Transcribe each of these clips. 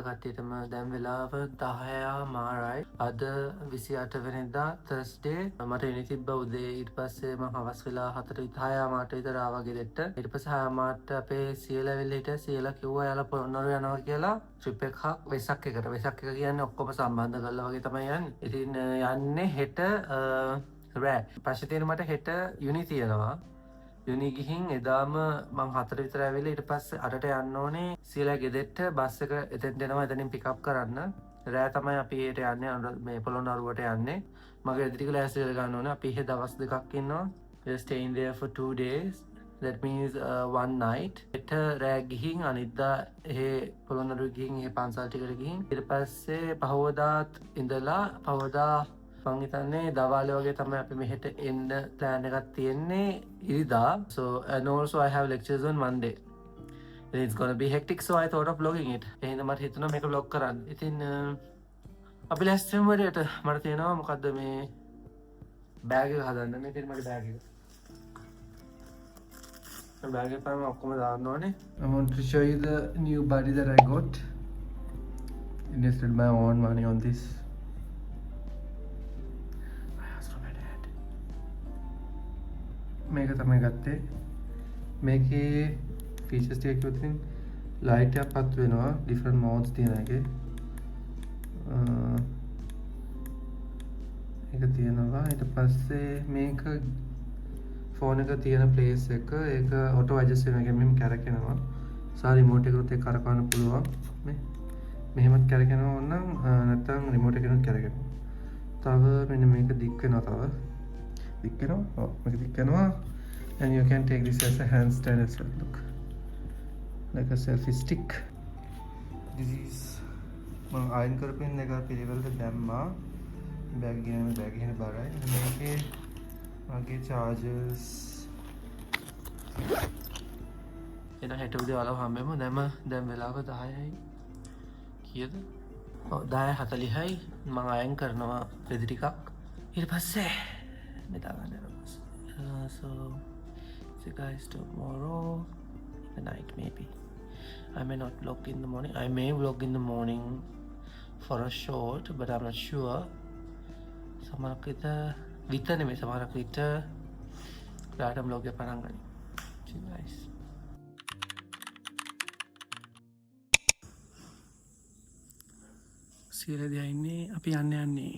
කට්ටියටම දැන් වෙලාව 10:00 අද 28 වෙනිදා තර්ස්ඩේ මට ඉනි තිබ්බ උදේ ඊට පස්සේ මම හවස් වෙලා 4:30 විතර ආවා ගෙදරට. ඊට පස්සේ 6:00 අපේ සීයලා වෙල්ල හිටියා. සීයලා කිව්වා යාලා පොළොන්නරුව යනවා කියලා ට්‍රිප් එකක් වෙසක් එකට. වෙසක් එක කියන්නේ ඔක්කොම සම්බන්ධ කරලා වගේ තමයි යන්නේ. ඉතින් යන්නේ හෙට රෑ. පස්සේ තියෙන මට හෙට යුනි තියෙනවා. යුනි ගිහින් එදාම මං 4 විතර ඇවිල්ලා ඊට පස්සේ අරට යන්න ඕනේ සීලා ගෙදෙට්ට බස් එක එතෙන්ට එනවා එතනින් පිකප් කරන්න රෑ තමයි අපි හෙට යන්නේ මේ පොළොන්නරුවට යන්නේ මගේ ගෙදර ටික ලෑස්ති කරලා ගන්න ඕනේ අපි හෙට දවස් දෙකක් ඉන්නවා we staying there for 2 days that means one night හෙට රෑ ගිහින් අනිද්දා පොළොන්නරුව ගිහින් පන්සල් ටිකට ගිහින් ඊට පස්සේ පහවදාත් ඉඳලා පහවදා මං හිතන්නේ දවාලේ වගේ තමයි අපි මෙහෙට එන්න ප්ලෑන් එකක් තියෙන්නේ ඉරිදා so and also I have lectures on Monday and it's gonna be hectic so I thought of vlogging it එහෙනම් මට හිතුණා මේක vlog කරන්න. ඉතින් අපි ලෑස්ති වෙමු වලට මට තියෙනවා මොකද්ද මේ බෑග් එක හදන්න මේ තියෙන මගේ බෑග් එක. මේ බෑග් එක තමයි ඔක්කොම දාන්න ඕනේ. I want to show you the new body that I got. Invested my own money on this. මේක තමයි ගත්තේ මේකේ ෆීචර්ස් ටික කිව්වොත් ඉතින් ලයිට් එකක් පත් වෙනවා ඩිෆරන්ට් මෝඩ්ස් තියෙන එකේ ඒක තියෙනවා ඊට පස්සේ මේක ෆෝන් එක තියෙන ප්ලේස් එක ඒක ඔටෝ ඇඩ්ජස්ට් වෙන එකෙන් මෙහෙම කැරකෙනවා සා රිමෝට් එකකට ඒක කරකවන්න පුළුවන් මේ මෙහෙමත් කැරකෙනවා නම් නැත්නම් රිමෝට් එකකින් කැරකෙනවා තව මෙන්න මේක දික් වෙනවා and you can take this as a handstand as well. Look, like a selfie stick. This is my iron කරපින් එක පිළිවෙලට දැම්මා බෑග් එකේ බරයි මේකේ මගේ chargers එන හෙට උදේ වල හැමෙම දැන් වෙලාව 10යි කීයද? ඔව් 10:40යි මම අයන් කරනවා රෙදි ටිකක් ඊට පස්සේ so see you guys tomorrow the night maybe I may not vlog in the morning I may vlog in the morning for a short but I'm not sure සමහරක් විතර නෙමෙයි සමහරක් විතර රාට vlog එක පටන් ගන්න. see you guys සීලදී ඉන්නේ අපි යන්නේ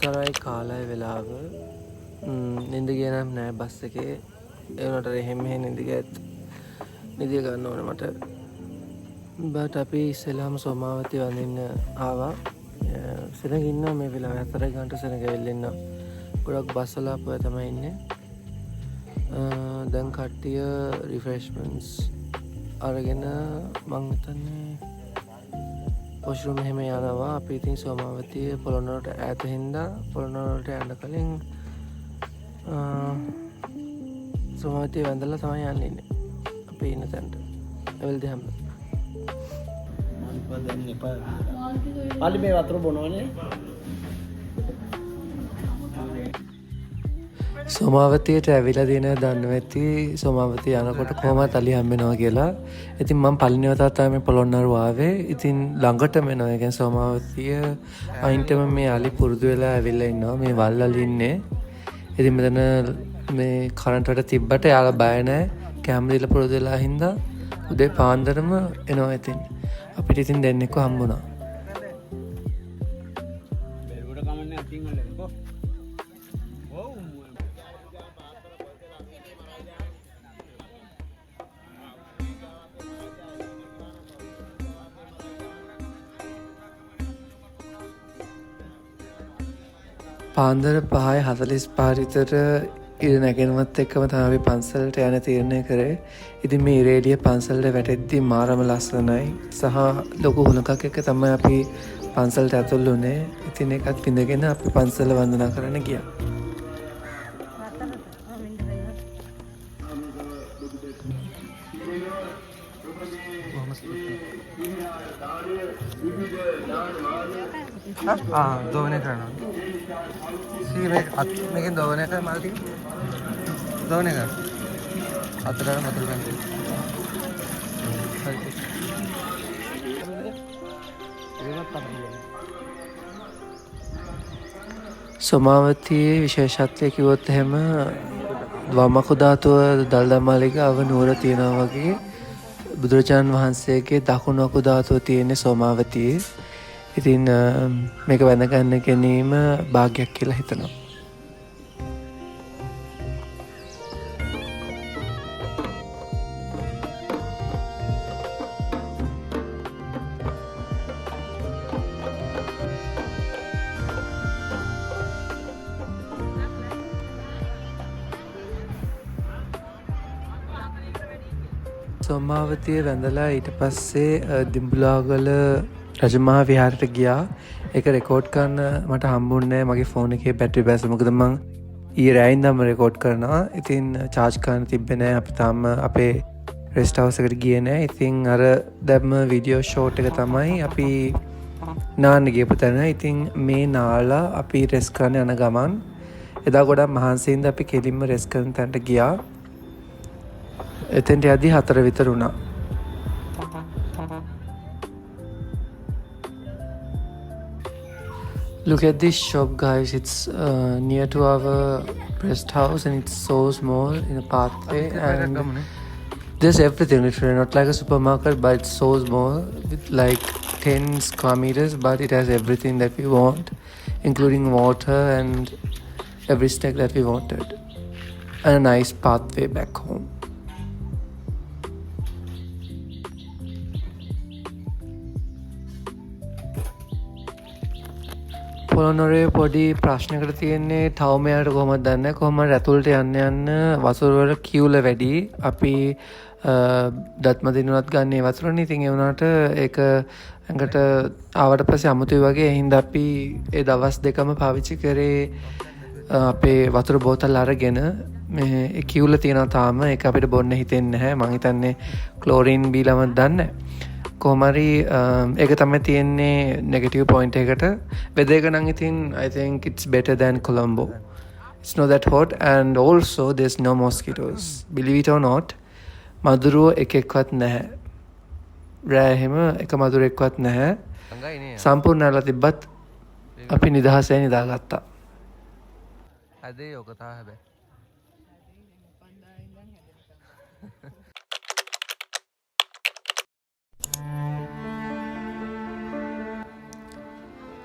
හතරයි කාලයි වෙලාව නින්ද ගියේ නම් නෑ බස් එකේ ඒ උනට එහෙම නිදිය ගන්න ඕනේ මට බට් අපි ඉස්සෙල්ලාම සෝමාවතිය වඳින්න ආවා සෙනග ඉන්නවා මේ වෙලාවේ 4 ගානට සෙනග වෙල්ල ඉන්නවා ගොඩක් බස් වල අපුව තමයි ඉන්නේ දැන් කට්ටිය රිෆ්‍රෙශ්මන්ට්ස් අරගෙන මං හිතන්නේ වොෂ්රූම් එහෙම යනවා අපි ඉතින් සෝමාවතිය පොළොන්නරුවට ඈත හින්දා පොළොන්නරුවට යන්න කලින් සෝමාවතිය වැඳලා තමයි යන්නේ අපි ඉන්න තැනට එවලදී හැම පාලි මේ වතුර බොනවනේ සෝමාවතියට ඇවිල්ලා තියෙන දන්නවා ඇති සෝමාවතිය යනකොට කොහොමද අලි හම්බෙනවා කියලා. ඉතින් මම පළවෙනි වතාවට තමයි මේ පොළොන්නරුව ආවේ. ඉතින් ළඟටම එනවා. ඒ කියන්නේ සෝමාවතිය අයින්ටම මේ අලි පුරුදු වෙලා ඇවිල්ලා ඉන්නවා. මේ වල් අලි ඉන්නේ. ඉතින් මෙතන මේ කරන්ට් වලට තිබ්බට යාලා බය නැහැ. කැමරා දීලා පුරුදු වෙලා හින්දා උදේ පාන්දරම එනවා ඉතින්. අපිට ඉතින් දෙන්නෙක්ව හම්බුණා. පාන්දර 5:45 විතර ඉර නැගෙනවත් එක්කම තමයි අපි පන්සලට යන තීරණය කරේ. ඉතින් මේ ඉරේලිය පන්සලට වැටෙද්දී මාරම ලස්සනයි. සහ ලොකු හුලකක් එක්ක තමයි අපි පන්සලට ඇතුල් වුණේ. ඉතින් ඒකත් විඳගෙන අපි පන්සල වන්දනා කරන්න ගියා. දෝවනය කරනවා. මේකෙන් දෝවනය කර මල්ටි දෝවනය කර අතරට මතුරු ගන්න. සෝමාවතියේ විශේෂත්වය කිව්වොත් එහෙම වමකු ධාතුව දළදා මාලිගාව නුවර තියෙනවා වගේ බුදුරජාණන් වහන්සේගේ දකුණු අකු ධාතුව තියෙන්නේ සෝමාවතියේ. ඉතින් මේක වැඳගන්න ගැනීම භාග්‍යයක් කියලා හිතනවා. සෝමාවතිය වැඳලා ඊට පස්සේ දිඹුලාගල රජමහා විහාරයට ගියා. ඒක රෙකෝඩ් කරන්න මට හම්බුන්නේ මගේ ෆෝන් එකේ බැටරි බැස. මොකද මං ඊයේ රෑ ඉඳන්ම රෙකෝඩ් කරනවා. ඉතින් charge කරන්න තිබ්බේ නෑ. අපි තාම අපේ රෙස්ට් හවුස් එකට ගියේ නෑ. ඉතින් අර දැම්ම වීඩියෝ ෂෝට් එක තමයි අපි නාන්න ගියපු තැන. ඉතින් මේ නාලා අපි රෙස් කරන්න යන ගමන් එදා ගොඩක් මහන්සියින්ද අපි කෙලින්ම රෙස් කරන තැනට ගියා. එතෙන්ට යද්දී 4 විතර වුණා. Look at this shop, guys. It's near to our rest house and it's so small in a pathway and there's everything literally, not like a supermarket, but it's so small with like 10 square meters, but it has everything that we want, including water and every snack that we wanted and a nice pathway back home. පොළොන්නරුවේ පොඩි ප්‍රශ්නයකට තියෙන්නේ තවම යාට කොහොමද දන්නේ නැහැ. කොහොමද ඇතුළට යන්න වතුර වල කිව්ල වැඩි. අපි දත්ම දිනුවත් ගන්න ඒ වතුරනේ. ඉතින් ඒ වුණාට ඒක ඇඟට ආවට පස්සේ අමුතුයි වගේ. ඒ හින්දා අපි ඒ දවස් දෙකම පාවිච්චි කරේ අපේ වතුර බෝතල් අරගෙන. මේ ඒ කිව්ල තියෙනවා තාම. ඒක අපිට බොන්න හිතෙන්නේ නැහැ. මං හිතන්නේ ක්ලෝරින් බීලම දන්නේ නැහැ. කොහමරි ඒක තමයි තියෙන්නේ නෙගටිව් පොයින්ට් එකට. weather එක නම් ඉතින් I think it's better than Colombo. It's not that hot and also there's no mosquitoes. Believe it or not, මදුරුව එකෙක්වත් නැහැ. රෑ එහෙම එක මදුරෙක්වත් නැහැ. සම්පූර්ණ නැලා තිබ්බත් අපි නිදහසේ නිදාගත්තා. අදේ ඔක තා හැබැයි.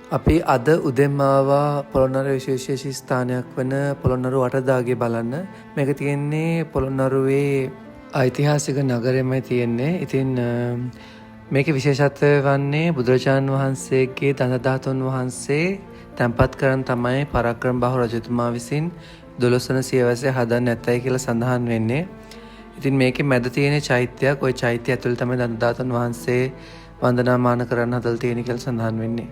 අපි අද උදෙන්ම ආවා පොළොන්නරුවේ විශේෂ ස්ථානයක් වන පොළොන්නරුව වටදාගේ බලන්න. මේක තියෙන්නේ පොළොන්නරුවේ ඓතිහාසික නගරෙමයි තියෙන්නේ. ඉතින් මේකේ විශේෂත්වය වන්නේ බුදුරජාණන් වහන්සේගේ දන්ත ධාතුන් වහන්සේ තැන්පත් කරන් තමයි පරාක්‍රම බාහු රජතුමා විසින් 12 වන සියවසේ හදන්න ඇතයි කියලා සඳහන් වෙන්නේ. ඉතින් මේකේ මැද තියෙන චෛත්‍යයක්. ওই චෛත්‍ය ඇතුළේ තමයි දන්ත ධාතුන් වහන්සේ වන්දනාමාන කරන්න හදලා තියෙන කියලා සඳහන් වෙන්නේ.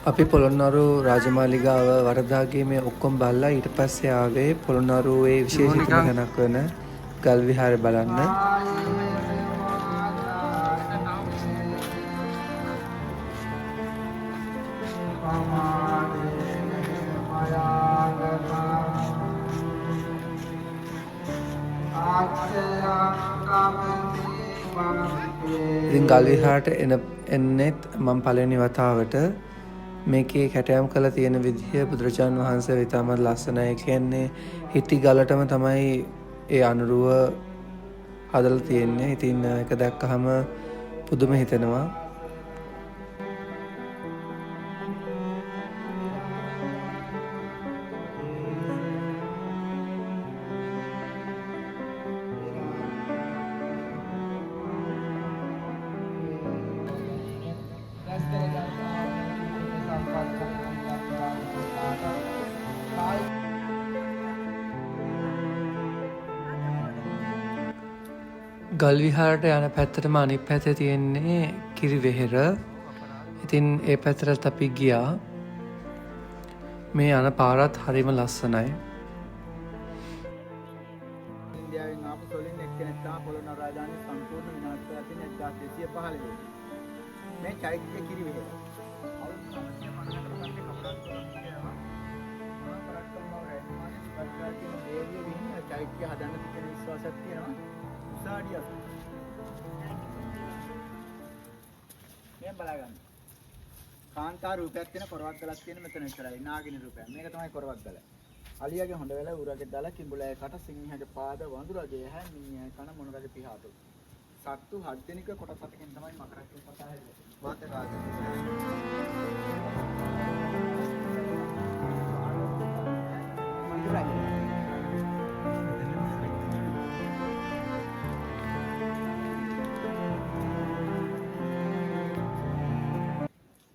අපි පොළොන්නරු රාජමාලිගාව වරදාගේ මේ ඔක්කොම බලලා ඊට පස්සේ ආවේ පොළොන්නරුවේ විශේෂිත තැනක් වන ගල් විහාරය බලන්න. ඉතින් ගල් විහාරට එන්නෙත් මම පළවෙනි වතාවට. මේකේ කැටයම් කරලා තියෙන විදිහ බුදුරජාණන් වහන්සේ ඉතාමත් ලස්සනයි. කියන්නේ හිටි ගලටම තමයි ඒ අනුරුව හදලා තියෙන්නේ. ඉතින් ඒක දැක්කහම පුදුම හිතෙනවා. ගල් විහාරට යන පැත්තටම අනිත් පැත්තේ තියෙන්නේ කිරිවෙහෙර. ඉතින් ඒ පැත්තට අපි ගියා. මේ යන පාරත් හරිම ලස්සනයි. ඉන්දියාවෙන් ආපු සොලින් එක්කෙනෙක් තමයි පොළොන්නරු රාජධානිය සම්පූර්ණ විනාශ කරලා තියෙන 1215 වෙනි. මේ චෛත්‍ය කිරිවෙහෙර. චෛත්‍ය හදන්න තියෙන විශ්වාසයක් තියෙනවා. උසාවියක්. මෙහෙම බලගන්න. කාන්තා රූපයක් තියෙන කොරවක් ගලක් තියෙන මෙතන විතරයි. නාගිනී රූපයක්. මේක තමයි කොරවක් ගල. අලියාගේ හොඬ වෙල උරගේ දල කිඹුලේ කට සිංහගේ පාද වඳුරගේ හැ මිනිහා කන මොනරගේ පිහාටු. සත්තු හත් දෙනෙක් කොටස් හතකින් තමයි මකරක් කතා හැදෙන්නේ. වාත රාජ.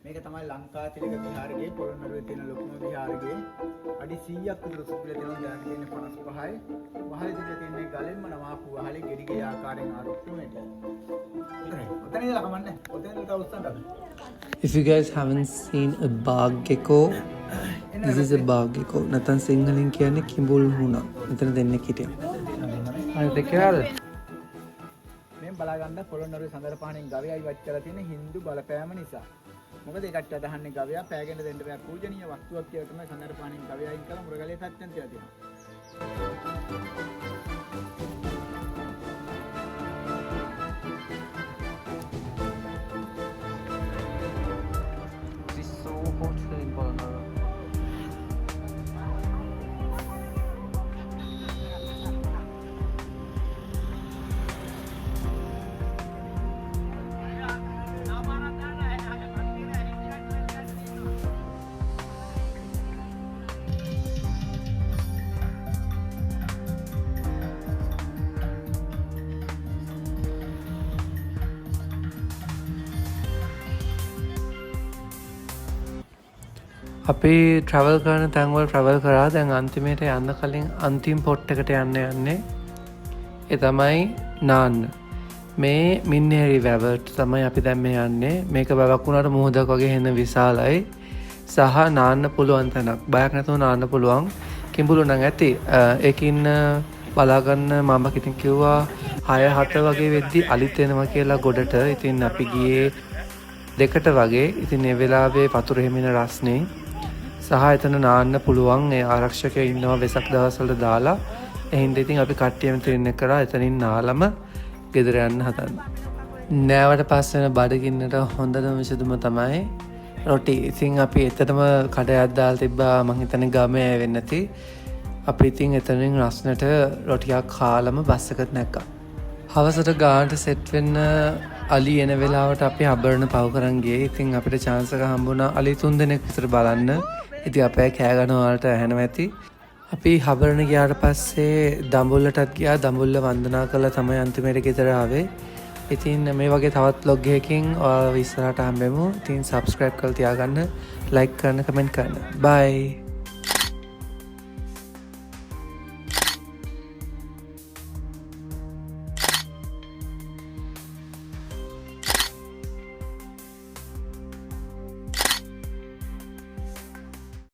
මේක තමයි ලංකාතිලක විහාරයේ පොළොන්නරුවේ තියෙන ලොකුම විහාරයේ අඩි 100ක් විතර සුපිරි දෙනවා දැන් තියෙන්නේ 55යි. වහලේ තියෙන්නේ ගලෙන්ම නවාපු වහලේ ගෙඩිගේ ආකාරයෙන් ආරක්ෂු මෙට. ඔතන ඉඳලා කමන්නේ. ඔතන ඉඳලා උස්සන්න. If you guys haven't seen a bag gecko, this is a bag gecko. නැත්නම් සිංහලෙන් කියන්නේ කිඹුල් හුණා. මෙතන දෙන්නෙක් හිටියා. අනිත් එක කියලා මෙන් බලා ගන්න පොළොන්නරුවේ සඳර පහණෙන් ගවයයි වත් කරලා තියෙන Hindu බලපෑම නිසා. මොකද ඒකට අදහන්නේ ගවයා පෑගෙන දෙන්න බෑ පූජනීය වස්තුවක් කියලා තමයි සඳර පහණෙන් ගවයයින් කළ මුරගලේ පැත්තෙන් තියලා තියෙනවා. අපි ට්‍රැවල් කරන තැන්වල ට්‍රැවල් කරා. දැන් අන්තිමයට යන්න කලින් අන්තිම පොට් එකට යන්නේ. ඒ තමයි නාන්න. මේ මින්නේරි වැවට තමයි අපි දැන් මේ යන්නේ. මේක වැවක් වුණාට මුහුදක් වගේ එන විශාලයි. සහ නාන්න පුළුවන් තැනක්. බයක් නැතුව නාන්න පුළුවන්. කිඹුලු නම් ඇති. ඒකින් බලාගන්න මම කිතින් කිව්වා 6-7 වගේ වෙද්දි අලිත් එනවා කියලා ගොඩට. ඉතින් අපි ගියේ 2ට වගේ. ඉතින් ඒ වෙලාවේ වතුර හිමින රස්නේ සහ එතන නාන්න පුළුවන්. ඒ ආරක්ෂකයෝ ඉන්නවා වෙසක් දවස්වල දාලා. එහෙනම් ඉතින් අපි කට්ටියම ට්‍රේන් එක කරා එතනින් නාලම ගෙදර යන්න හදන්න. නෑවට පස්සේ වෙන බඩගින්නට හොඳම විසඳුම තමයි රොටි. ඉතින් අපි එතනම කඩයක් දාලා තිබ්බා. මං හිතන්නේ ගමේ වෙන්නේ නැති. අපි ඉතින් එතනින් රස්නට රොටියක් කාලම බස් එකට නැක්කා. හවසට ගානට සෙට් වෙන්න අලි එන වෙලාවට අපි හබරන පව කරන් ගියේ. ඉතින් අපිට chance එක හම්බුණා අලි 3 දෙනෙක් විතර බලන්න. ඉතින් අපේ කෑ ගන්න වලට ඇහෙනවා ඇති. අපි හබරන ගියාට පස්සේ දඹුල්ලටත් ගියා. දඹුල්ල වන්දනා කරලා තමයි අන්තිමට ගෙදර ආවේ. ඉතින් මේ වගේ තවත් vlog එකකින් ඔයාලව ඉස්සරහට හම්බෙමු. ඉතින් subscribe කරලා තියාගන්න, like කරන්න, comment කරන්න. bye.